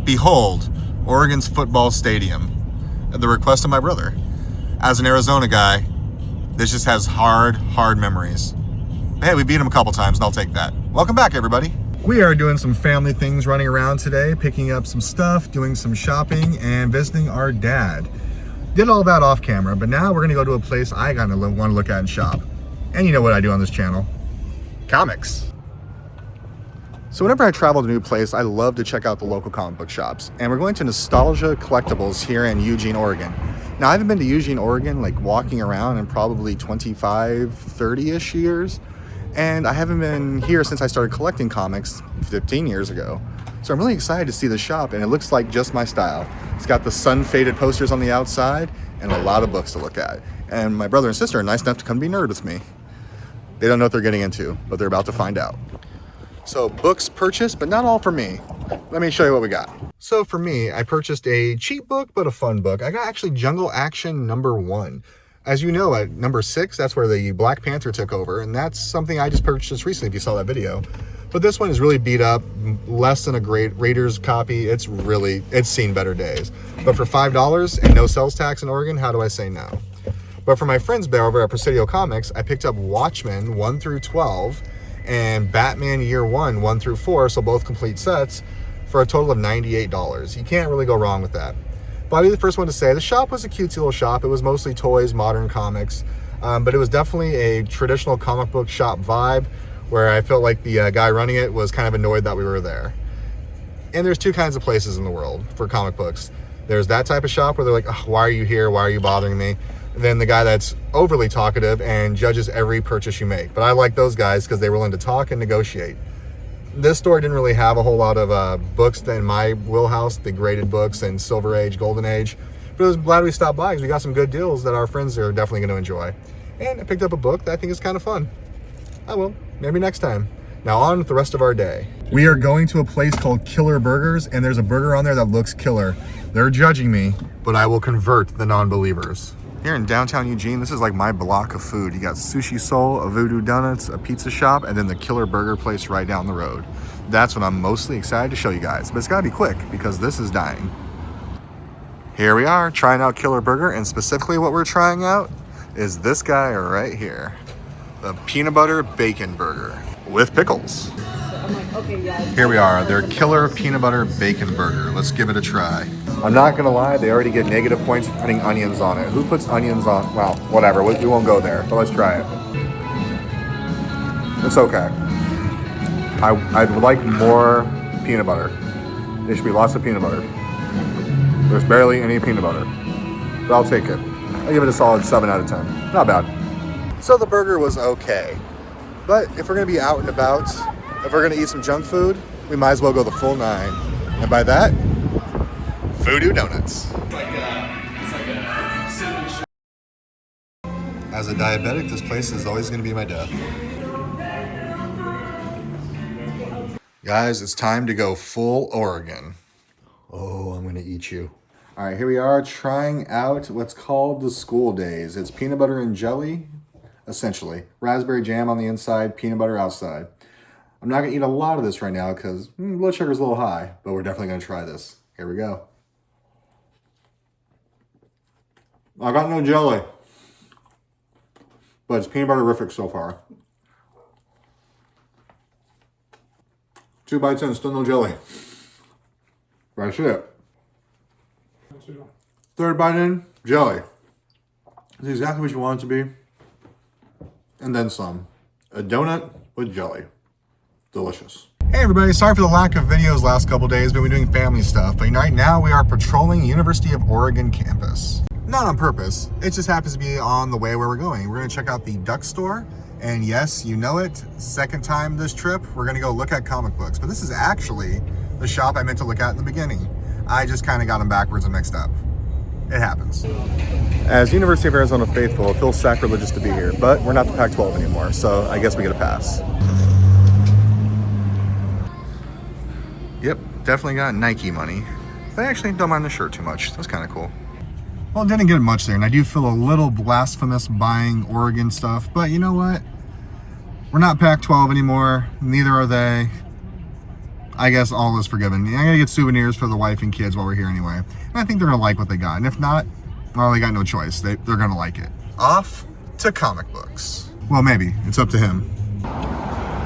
Behold, Oregon's football stadium, at the request of my brother. As an Arizona guy, this just has hard memories. But hey, we beat him a couple times and I'll take that. Welcome back, everybody. We are doing some family things running around today, picking up some stuff, doing some shopping, and visiting our dad. Did all that off camera, but now we're gonna go to a place I kind of want to look at and shop. And you know what I do on this channel, comics. So whenever I travel to a new place, I love to check out the local comic book shops. And we're going to Nostalgia Collectibles here in Eugene, Oregon. Now, I haven't been to Eugene, Oregon, like walking around in probably 25, 30-ish years. And I haven't been here since I started collecting comics 15 years ago. So I'm really excited to see the shop, and it looks like just my style. It's got the sun-faded posters on the outside and a lot of books to look at. And my brother and sister are nice enough to come be nerd with me. They don't know what they're getting into, but they're about to find out. So books purchased, but not all for me. Let me show you what we got. So for me, I purchased a cheap book, but a fun book. I got actually Jungle Action #1. As you know, at number 6, that's where the Black Panther took over. And that's something I just purchased recently, if you saw that video. But this one is really beat up, less than a great Raiders copy. It's seen better days. But for $5 and no sales tax in Oregon, how do I say no? But for my friends over at Presidio Comics, I picked up Watchmen 1 through 12 and Batman Year 1, 1 through 4, so both complete sets, for a total of $98. You can't really go wrong with that. But I'll be the first one to say, the shop was a cutesy little shop. It was mostly toys, modern comics, but it was definitely a traditional comic book shop vibe, where I felt like the guy running it was kind of annoyed that we were there. And there's two kinds of places in the world for comic books. There's that type of shop where they're like, oh, why are you here? Why are you bothering me? Then the guy that's overly talkative and judges every purchase you make. But I like those guys because they're willing to talk and negotiate. This store didn't really have a whole lot of books in my wheelhouse, the graded books and Silver Age, Golden Age. But I was glad we stopped by because we got some good deals that our friends are definitely going to enjoy. And I picked up a book that I think is kind of fun. I will, maybe next time. Now on with the rest of our day. We are going to a place called Killer Burgers, and there's a burger on there that looks killer. They're judging me, but I will convert the non-believers. Here in downtown Eugene, this is like my block of food. You got Sushi Soul, a Voodoo Donuts, a pizza shop, and then the Killer Burger place right down the road. That's what I'm mostly excited to show you guys, but it's gotta be quick because this is dying. Here we are, trying out Killer Burger, and specifically what we're trying out is this guy right here. The peanut butter bacon burger with pickles. Here we are, their Killer Peanut Butter Bacon Burger. Let's give it a try. I'm not gonna lie, they already get negative points for putting onions on it. Who puts onions on? Well, whatever, we won't go there, but let's try it. It's okay. I'd like more peanut butter. There should be lots of peanut butter. There's barely any peanut butter, but I'll take it. I'll give it a solid 7 out of 10. Not bad. So the burger was okay, but if we're gonna be out and about, if we're gonna eat some junk food, we might as well go the full 9. And by that, Voodoo Donuts. As a diabetic, this place is always gonna be my death. Guys, it's time to go full Oregon. Oh, I'm gonna eat you. All right, here we are trying out what's called the School Days. It's peanut butter and jelly, essentially. Raspberry jam on the inside, peanut butter outside. I'm not gonna eat a lot of this right now because blood sugar's a little high, but we're definitely gonna try this. Here we go. I got no jelly, but it's peanut butterific so far. 2 bites in, still no jelly. That's it. 3rd bite in, jelly. It's exactly what you want it to be. And then some. A donut with jelly. Delicious. Hey everybody, sorry for the lack of videos last couple days, but we've been doing family stuff. But right now we are patrolling University of Oregon campus. Not on purpose, it just happens to be on the way where we're going. We're gonna check out the Duck Store. And yes, you know it, second time this trip, we're gonna go look at comic books. But this is actually the shop I meant to look at in the beginning. I just kind of got them backwards and mixed up. It happens. As University of Arizona faithful, it feels sacrilegious to be here, but we're not the Pac-12 anymore, so I guess we get a pass. Yep, definitely got Nike money. But I actually don't mind the shirt too much. That's kind of cool. Well, didn't get much there, and I do feel a little blasphemous buying Oregon stuff, but you know what? We're not Pac-12 anymore, neither are they. I guess all is forgiven. I'm going to get souvenirs for the wife and kids while we're here anyway. And I think they're going to like what they got. And if not, well, they got no choice. They're going to like it. Off to comic books. Well, maybe. It's up to him.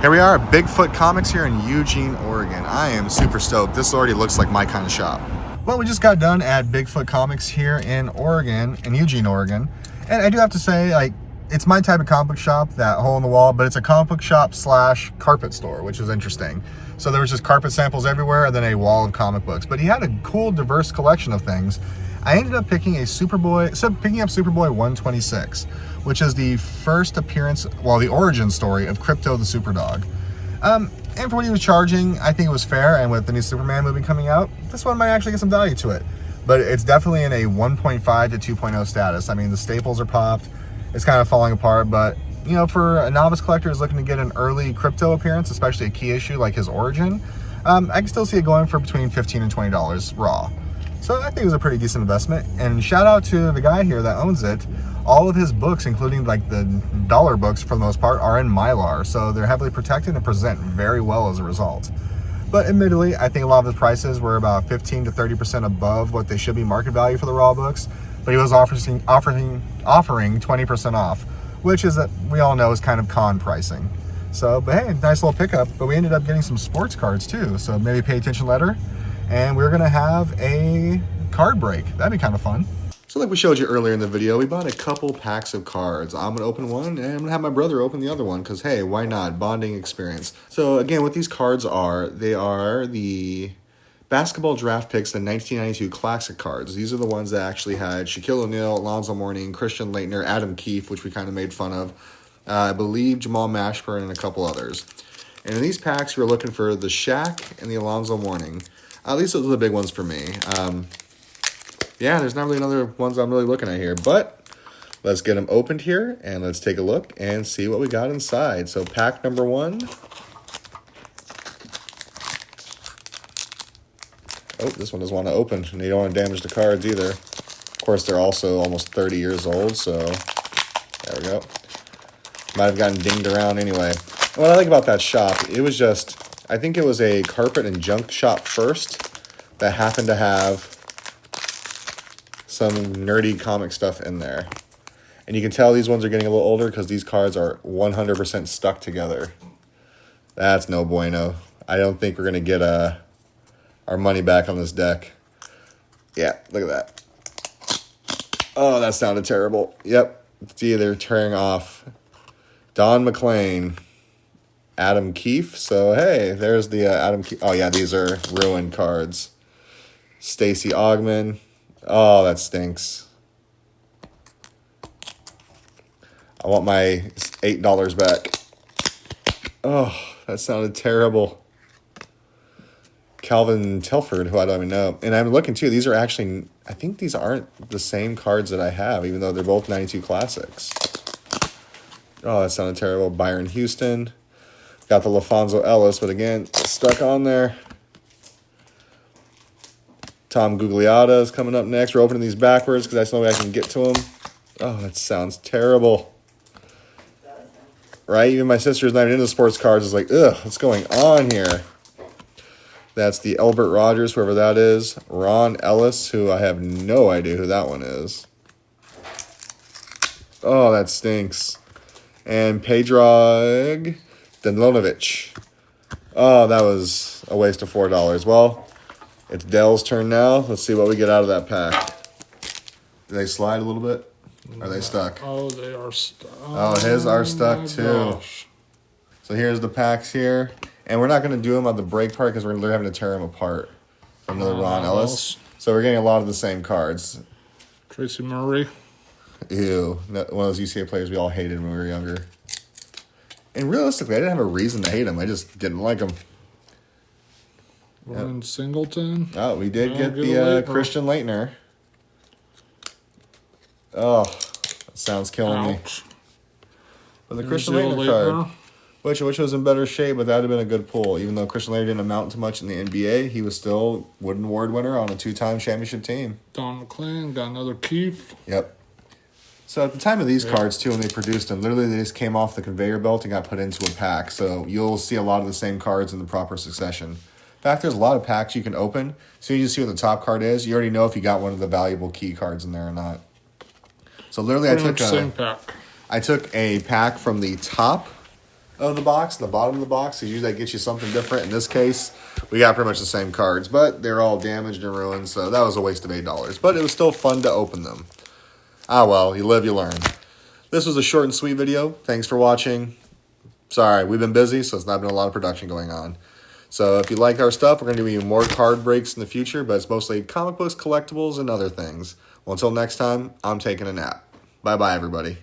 Here we are at Bigfoot Comics here in Eugene, Oregon. I am super stoked. This already looks like my kind of shop. Well, we just got done at Bigfoot Comics here in Oregon, in Eugene, Oregon. And I do have to say, like, it's my type of comic book shop, that hole in the wall, but it's a comic book shop / carpet store, which is interesting. So there was just carpet samples everywhere and then a wall of comic books. But he had a cool, diverse collection of things. I ended up picking up Superboy 126, which is the first appearance, well, the origin story of Crypto the Superdog. And for what he was charging, I think it was fair. And with the new Superman movie coming out, this one might actually get some value to it. But it's definitely in a 1.5 to 2.0 status. I mean, the staples are popped. It's kind of falling apart, but you know, for a novice collector who's looking to get an early Crypto appearance, especially a key issue like his origin, I can still see it going for between $15 and $20 raw. So I think it was a pretty decent investment. And shout out to the guy here that owns it. All of his books, including like the dollar books for the most part, are in Mylar, so they're heavily protected and present very well as a result. But admittedly, I think a lot of his prices were about 15 to 30% above what they should be market value for the raw books. But he was offering 20% off, which is, we all know, is kind of con pricing. So, but hey, nice little pickup. But we ended up getting some sports cards too, so maybe pay attention later. And we're gonna have a card break. That'd be kind of fun. So like we showed you earlier in the video, we bought a couple packs of cards. I'm gonna open one and I'm gonna have my brother open the other one because hey, why not? Bonding experience. So again, what these cards are, they are the basketball draft picks, the 1992 classic cards. These are the ones that actually had Shaquille O'Neal, Alonzo Mourning, Christian Laettner, Adam Keefe, which we kind of made fun of. I believe Jamal Mashburn and a couple others. And in these packs, we were looking for the Shaq and the Alonzo Mourning. At least those are the big ones for me. Yeah, there's not really another ones I'm really looking at here, but let's get them opened here and let's take a look and see what we got inside. So pack number 1. Oh, this one doesn't want to open, and you don't want to damage the cards either. Of course, they're also almost 30 years old, so there we go. Might have gotten dinged around anyway. What I like about that shop, it was just, I think it was a carpet and junk shop first that happened to have some nerdy comic stuff in there. And you can tell these ones are getting a little older because these cards are 100% stuck together. That's no bueno. I don't think we're going to get our money back on this deck. Yeah, look at that. Oh, that sounded terrible. Yep. See, they're tearing off Don McClain, Adam Keefe. So, hey, there's the Adam Keefe. Oh, yeah, these are ruined cards. Stacey Augman. Oh, that stinks. I want my $8 back. Oh, that sounded terrible. Calvin Telford, who I don't even know. And I'm looking, too. These are actually, I think these aren't the same cards that I have, even though they're both 92 Classics. Oh, that sounded terrible. Byron Houston. Got the LaFonso Ellis, but again, stuck on there. Tom Gugliotta is coming up next. We're opening these backwards because that's the only way I can get to them. Oh, that sounds terrible. Right? Even my sister's not even into sports cards. Is like, ugh, what's going on here? That's the Elbert Rogers, whoever that is. Ron Ellis, who I have no idea who that one is. Oh, that stinks. And Predrag Danilovic. Oh, that was a waste of $4. Well, it's Dell's turn now. Let's see what we get out of that pack. Do they slide a little bit? Are they stuck? Oh, they are stuck. Oh, his are stuck too. Gosh. So here's the packs here. And we're not going to do them on the break part because we're having to tear them apart. Another Ron Ellis. So we're getting a lot of the same cards. Tracy Murray. Ew. One of those UCA players we all hated when we were younger. And realistically, I didn't have a reason to hate him. I just didn't like him. Ryan Singleton. Oh, we did get the Christian Laettner. Oh, that sounds killing me. But the Christian Laettner card, which was in better shape, but that would have been a good pull. Even though Christian Laettner didn't amount to much in the NBA, he was still Wooden Award winner on a 2-time championship team. Don McClain, got another Keefe. Yep. So at the time of these cards, too, when they produced them, literally they just came off the conveyor belt and got put into a pack. So you'll see a lot of the same cards in the proper succession. In fact, there's a lot of packs you can open. So you just see what the top card is. You already know if you got one of the valuable key cards in there or not. So literally, Pretty much same pack. I took a pack from the top of the box, the bottom of the box. Because usually that gets you something different. In this case, we got pretty much the same cards, but they're all damaged and ruined. So that was a waste of $8. But it was still fun to open them. Ah, well, you live, you learn. This was a short and sweet video. Thanks for watching. Sorry, we've been busy, so it's not been a lot of production going on. So if you like our stuff, we're going to do more card breaks in the future, but it's mostly comic books, collectibles, and other things. Well, until next time, I'm taking a nap. Bye-bye, everybody.